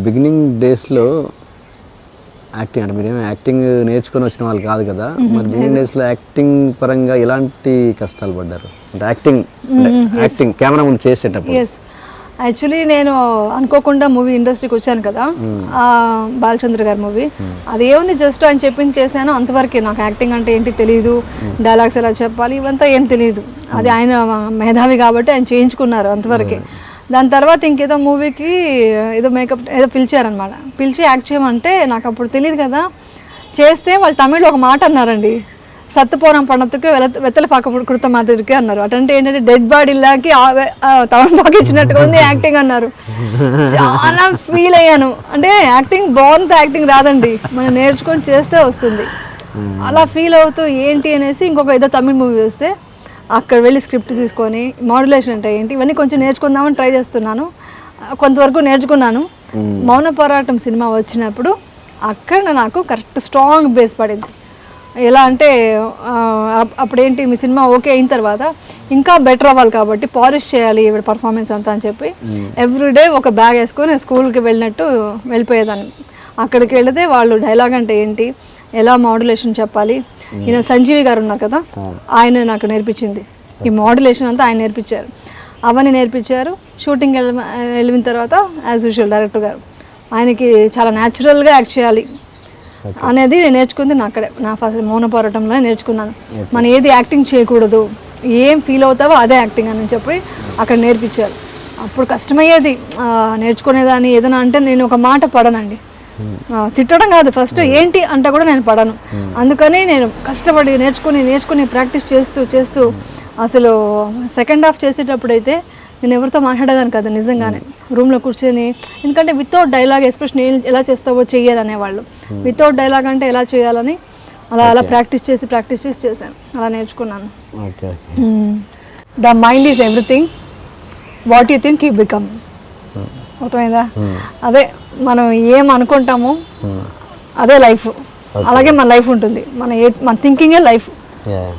Beginning డేస్లో acting అంటే మీరేమో యాక్టింగ్ నేర్చుకొని వచ్చిన వాళ్ళు కాదు కదా, మరి బిగినింగ్ డేస్లో యాక్టింగ్ పరంగా ఎలాంటి కష్టాలు పడ్డారు? అంటే యాక్టింగ్ కెమెరా ముందు చేసేటప్పుడు. యాక్చువల్లీ నేను అనుకోకుండా మూవీ ఇండస్ట్రీకి వచ్చాను కదా, బాలచంద్ర గారి మూవీ. అదేముంది, జస్ట్ ఆయన చెప్పింది చేశాను అంతవరకే. నాకు యాక్టింగ్ అంటే ఏంటి తెలియదు, డైలాగ్స్ ఎలా చెప్పాలి ఇవంతా ఏం తెలియదు. అది ఆయన మేధావి కాబట్టి ఆయన చేయించుకున్నారు అంతవరకే. దాని తర్వాత ఇంకేదో మూవీకి ఏదో మేకప్ ఏదో పిలిచారనమాట. పిలిచి యాక్ట్ చేయమంటే నాకు అప్పుడు తెలియదు కదా. చేస్తే వాళ్ళు తమిళ్లో ఒక మాట అన్నారండి, సత్తుపోరం పండతకు వెత్తల పాక కుర్త మాదిరికి అన్నారు. అటంటే ఏంటంటే డెడ్ బాడీలాకి తమలపాకు ఇచ్చినట్టుగా ఉంది యాక్టింగ్ అన్నారు. చాలా ఫీల్ అయ్యాను. అంటే యాక్టింగ్ బాగుంది, యాక్టింగ్ రాదండి, మనం నేర్చుకొని చేస్తే వస్తుంది. అలా ఫీల్ అవుతూ ఏంటి అనేసి ఇంకొక ఏదో తమిళ్ మూవీ వస్తే అక్కడ వెళ్ళి స్క్రిప్ట్ తీసుకొని మాడ్యులేషన్ అంటే ఏంటి ఇవన్నీ కొంచెం నేర్చుకుందామని ట్రై చేస్తున్నాను. కొంతవరకు నేర్చుకున్నాను. మౌన పోరాటం సినిమా వచ్చినప్పుడు అక్కడ నాకు కరెక్ట్ స్ట్రాంగ్ బేస్ పడింది. ఎలా అంటే అప్పుడేంటి మీ సినిమా ఓకే అయిన తర్వాత ఇంకా బెటర్ అవ్వాలి కాబట్టి పాలిష్ చేయాలి ఇవి పర్ఫార్మెన్స్ అంతా అని చెప్పి ఎవ్రీడే ఒక బ్యాగ్ వేసుకొని స్కూల్కి వెళ్ళినట్టు వెళ్ళిపోయేదాన్ని. అక్కడికి వెళితే వాళ్ళు డైలాగ్ అంటే ఏంటి, ఎలా మాడ్యులేషన్ చెప్పాలి, ఈయన సంజీవి గారు ఉన్నారు కదా, ఆయన నాకు నేర్పించింది. ఈ మాడ్యులేషన్ అంతా ఆయన నేర్పించారు, అవన్నీ నేర్పించారు. షూటింగ్ వెళ్ళిన తర్వాత యాజ్ యూజువల్ డైరెక్టర్ గారు ఆయనకి చాలా న్యాచురల్గా యాక్ట్ చేయాలి అనేది నేను నేర్చుకుంది అక్కడే. నా ఫస్ట్ మౌన పోరాటంలో నేర్చుకున్నాను. మనం ఏది యాక్టింగ్ చేయకూడదు, ఏం ఫీల్ అవుతావో అదే యాక్టింగ్ అని చెప్పి అక్కడ నేర్పించారు. అప్పుడు కష్టమయ్యేది నేర్చుకునేదాన్ని. ఏదైనా అంటే నేను ఒక మాట పడనండి, తిట్టడం కాదు, ఫస్ట్ ఏంటి అంటే కూడా నేను పడను. అందుకని నేను కష్టపడి నేర్చుకుని ప్రాక్టీస్ చేస్తూ అసలు సెకండ్ హాఫ్ చేసేటప్పుడు అయితే నేను ఎవరితో మాట్లాడేదాన్ని కదా నిజంగానే, రూమ్లో కూర్చొని. ఎందుకంటే వితౌట్ డైలాగ్ ఎస్పెషల్లీ ఎలా చేస్తావో చెయ్యాలనేవాళ్ళు. వితౌట్ డైలాగ్ అంటే ఎలా చేయాలని అలా ప్రాక్టీస్ చేసి చేశాను, అలా నేర్చుకున్నాను. The mind is everything, what you think you become. అర్థమైందా? అదే మనం ఏం అనుకుంటామో అదే లైఫ్, అలాగే మన లైఫ్ ఉంటుంది. మన థింకింగే లైఫ్,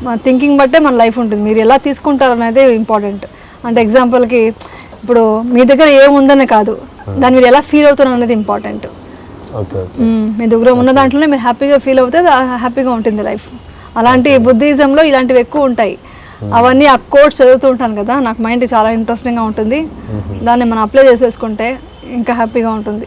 మన థింకింగ్ బట్టే మన లైఫ్ ఉంటుంది. మీరు ఎలా తీసుకుంటారు అనేది ఇంపార్టెంట్. అంటే ఎగ్జాంపుల్కి ఇప్పుడు మీ దగ్గర ఏముందనే కాదు, దాన్ని మీరు ఎలా ఫీల్ అవుతున్నారు అనేది ఇంపార్టెంట్. మీ దగ్గర ఉన్న దాంట్లోనే మీరు హ్యాపీగా ఫీల్ అవుతే హ్యాపీగా ఉంటుంది లైఫ్. అలాంటి బుద్ధిజంలో ఇలాంటివి ఎక్కువ ఉంటాయి. అవన్నీ ఆ కోడ్స్ చదువుతూ ఉంటాను కదా, నాకు మైండ్ చాలా ఇంట్రెస్టింగ్గా ఉంటుంది. దాన్ని మనం అప్లై చేసేసుకుంటే ఇంకా హ్యాపీగా ఉంటుంది.